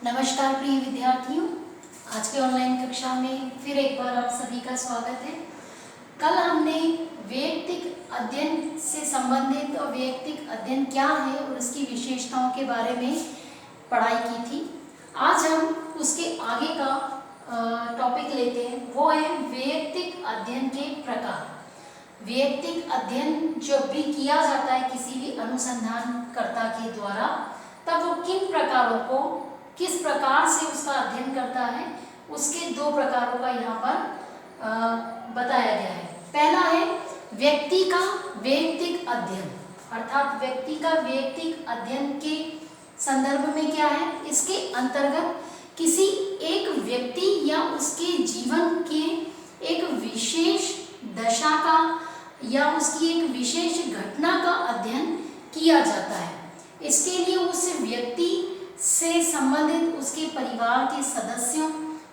नमस्कार प्रिय विद्यार्थियों, आज के ऑनलाइन कक्षा में फिर एक बार आप सभी का स्वागत है। कल हमने वैयक्तिक अध्ययन से संबंधित और वैयक्तिक अध्ययन क्या है और उसकी विशेषताओं के बारे में पढ़ाई की थी। आज हम उसके आगे का टॉपिक लेते हैं, वो है वैयक्तिक अध्ययन के प्रकार। वैयक्तिक अध्ययन जब भी किया जाता है किसी भी अनुसंधानकर्ता के द्वारा, तब वो किन प्रकारों को किस प्रकार से उसका अध्ययन करता है, उसके दो प्रकारों का यहाँ पर बताया गया है। पहला है व्यक्ति का वैयक्तिक अध्ययन, अर्थात व्यक्ति का वैयक्तिक अध्ययन के संदर्भ में क्या है, इसके अंतर्गत किसी एक व्यक्ति या उसके जीवन के एक विशेष दशा का या उसकी एक विशेष घटना का अध्ययन किया जाता है। इसके लिए उस व्यक्ति से संबंधित उसके परिवार के सदस्यों,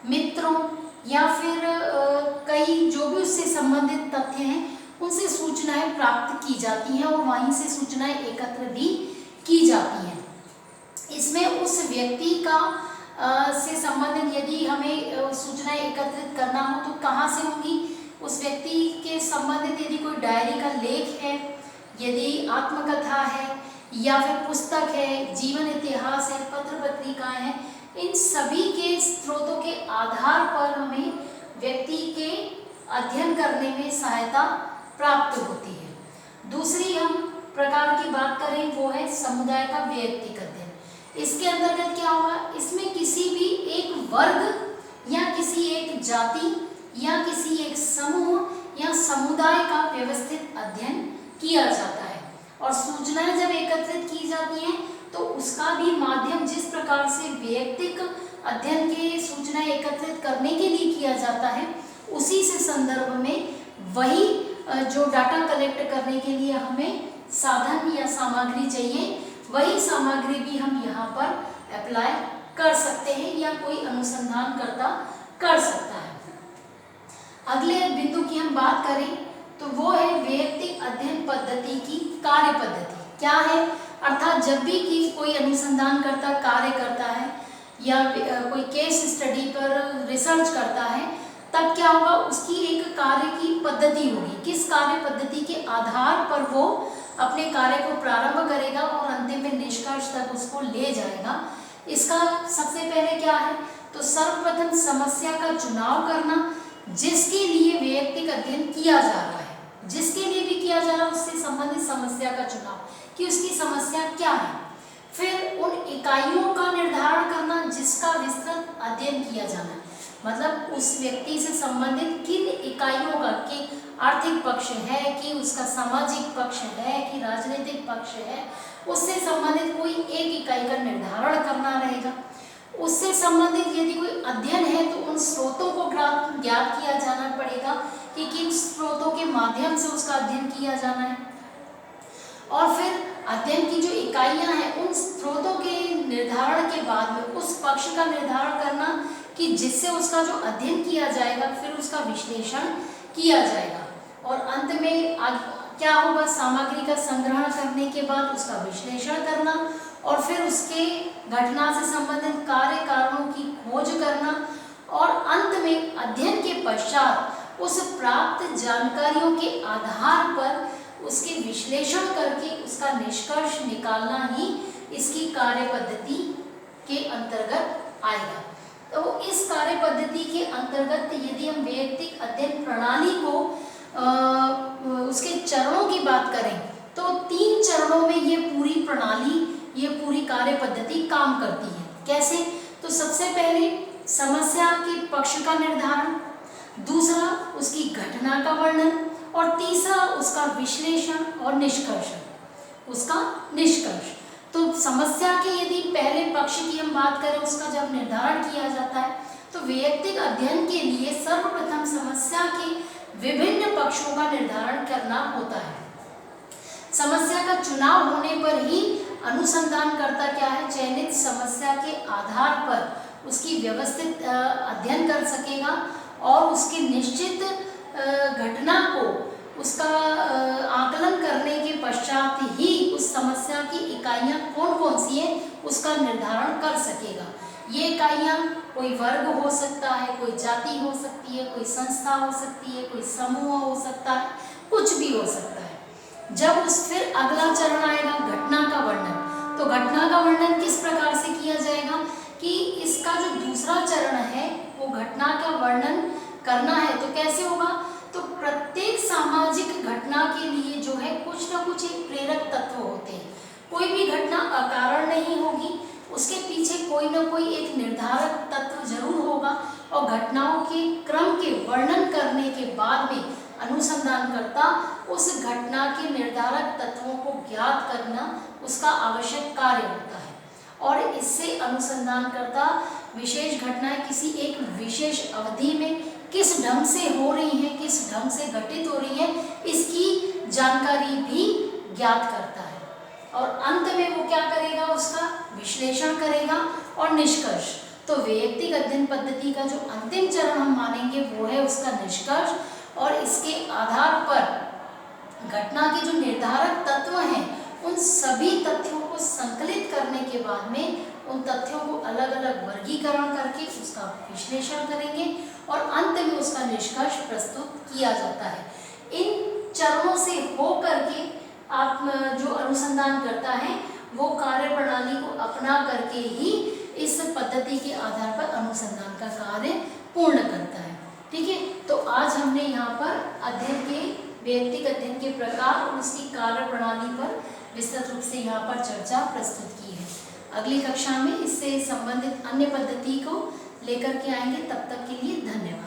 मित्रों या फिर कई जो भी उससे संबंधित तथ्य हैं, उनसे सूचनाएं प्राप्त की जाती हैं और वहीं से सूचनाएं एकत्र भी की जाती हैं। इसमें उस व्यक्ति का से संबंधित यदि हमें सूचनाएं एकत्रित करना हो तो कहाँ से होगी, उस व्यक्ति के संबंधित यदि कोई डायरी का लेख है, यदि आत्मकथा है या फिर पुस्तक है, जीवन इतिहास है, पत्र पत्रिकाएं हैं, इन सभी के स्रोतों के आधार पर हमें व्यक्ति के अध्ययन करने में सहायता प्राप्त होती है। दूसरी हम प्रकार की बात करें वो है समुदाय का वैयक्तिक अध्ययन। इसके अंतर्गत क्या होगा, इसमें किसी भी एक वर्ग या किसी एक जाति या किसी एक समूह या समुदाय का व्यवस्थित अध्ययन किया जाता है और सूचनाएं जब एकत्रित की जाती हैं तो उसका भी माध्यम जिस प्रकार से वैयक्तिक अध्ययन के सूचनाएं एकत्रित करने के लिए किया जाता है, उसी से संदर्भ में वही जो डाटा कलेक्ट करने के लिए हमें साधन या सामग्री चाहिए, वही सामग्री भी हम यहाँ पर अप्लाई कर सकते हैं या कोई अनुसंधानकर्ता कर सकता है। अगले बिंदु की हम बात करें तो वो है वैयक्तिक अध्ययन पद्धति की कार्य पद्धति क्या है, अर्थात जब भी कि कोई अनुसंधानकर्ता कार्य करता है या कोई केस स्टडी पर रिसर्च करता है, तब क्या होगा, उसकी एक कार्य की पद्धति होगी। किस कार्य पद्धति के आधार पर वो अपने कार्य को प्रारंभ करेगा और अंतिम में निष्कर्ष तक उसको ले जाएगा। इसका सबसे पहले क्या है, तो सर्वप्रथम समस्या का चुनाव करना, जिसके लिए वैयक्तिक अध्ययन किया जा रहा है, जिसके लिए भी किया जा रहा है उससे संबंधित समस्या का चुनाव कि उसकी समस्या क्या है। फिर उन इकाइयों का निर्धारण करना जिसका विस्तृत अध्ययन किया जाना है, मतलब उस व्यक्ति से संबंधित किन इकाइयों का, कि आर्थिक पक्ष है कि उसका सामाजिक पक्ष है कि राजनीतिक पक्ष है, उससे संबंधित कोई एक इकाई का निर्धारण करना रहेगा। उससे संबंधित यदि कोई अध्ययन है तो उन स्रोतों को ज्ञात किया जाना पड़ेगा कि किन स्रोतों के माध्यम से उसका अध्ययन किया जाना है। और फिर अध्ययन की जो इकाइयां हैं, उन स्रोतों के निर्धारण के बाद में उस पक्ष का निर्धारण करना कि जिससे उसका जो अध्ययन किया जाएगा फिर उसका विश्लेषण किया जाएगा। और अंत में क्या होगा, सामग्री का संग्रहण करने के बाद उसका विश्लेषण करना और फिर उसके घटना से संबंधित कार्य कारणों की खोज करना और अंत में अध्ययन के पश्चात उस प्राप्त जानकारियों के आधार पर उसके विश्लेषण करके उसका निष्कर्ष निकालना ही इसकी कार्य पद्धति के अंतर्गत आएगा। तो इस कार्य पद्धति के अंतर्गत यदि हम वैयक्तिक अध्ययन प्रणाली को उसके चरणों की बात करें तो 3 चरणों में ये पूरी प्रणाली, ये पूरी कार्य पद्धति काम करती है। कैसे, तो सबसे पहले समस्या के पक्ष का निर्धारण, दूसरा उसकी घटना का वर्णन और तीसरा उसका विश्लेषण और निष्कर्षण, उसका निष्कर्ष। तो समस्या के यदि पहले पक्ष की हम बात करें, उसका जब निर्धारण किया जाता है तो वैयक्तिक अध्ययन के लिए सर्वप्रथम समस्या के विभिन्न पक्षों का निर्धारण करना होता है। समस्या का चुनाव होने पर ही अनुसंधानकर्ता क्या है, चयनित समस्या के आधार पर उसकी व्यवस्थित अध्ययन कर सकेगा और उसकी निश्चित घटना को उसका आकलन करने के पश्चात ही उस समस्या की इकाइयां कौन कौन सी है उसका निर्धारण कर सकेगा। ये इकाइयाँ कोई वर्ग हो सकता है, कोई जाति हो सकती है, कोई संस्था हो सकती है, कोई समूह हो सकता है, कुछ भी हो सकता है। जब उस फिर अगला चरण आएगा घटना का वर्णन। तो घटना का वर्णन किस प्रकार से किया जाएगा कि इसका जो दूसरा चरण है वो घटना का वर्णन करना है। तो कैसे होगा, तो प्रत्येक सामाजिक घटना के लिए जो है कुछ ना कुछ एक प्रेरक तत्व होते हैं। कोई भी घटना अकारण नहीं होगी, उसके पीछे कोई ना कोई एक निर्धारक तत्व जरूर होगा। और घटनाओं के क्रम के वर्णन करने के बाद में अनुसंधानकर्ता उस घटना के निर्धारक तत्वों को ज्ञात करना उसका आवश्यक कार्य होता है। और इससे अनुसंधानकर्ता विशेष घटनाएं किसी एक विशेष अवधि में किस ढंग से हो रही हैं, किस ढंग से घटित हो रही हैं, इसकी जानकारी भी ज्ञात करता है। और अंत में वो क्या करेगा, उसका विश्लेषण करेगा और निष्कर्ष। तो वैयक्तिक अध्ययन पद्धति का जो अंतिम चरण हम मानेंगे वो है उसका निष्कर्ष। और इसके आधार पर घटना के जो निर्धारक तत्व हैं उन सभी तथ्यों को संकलित करने के बाद में उन तथ्यों को अलग अलग वर्गीकरण करके उसका विश्लेषण करेंगे और अंत में उसका निष्कर्ष प्रस्तुत किया जाता है। इन चरणों से हो करके आप जो अनुसंधान करता है वो कार्य प्रणाली को अपना करके ही इस पद्धति के आधार पर अनुसंधान का कार्य पूर्ण करता है। ठीक है, तो आज हमने यहाँ पर अध्ययन के वैयक्तिक अध्ययन के प्रकार और उसकी कार्य प्रणाली पर विस्तृत रूप से यहाँ पर चर्चा प्रस्तुत की है। अगली कक्षा में इससे संबंधित अन्य पद्धति को लेकर के आएंगे। तब तक के लिए धन्यवाद।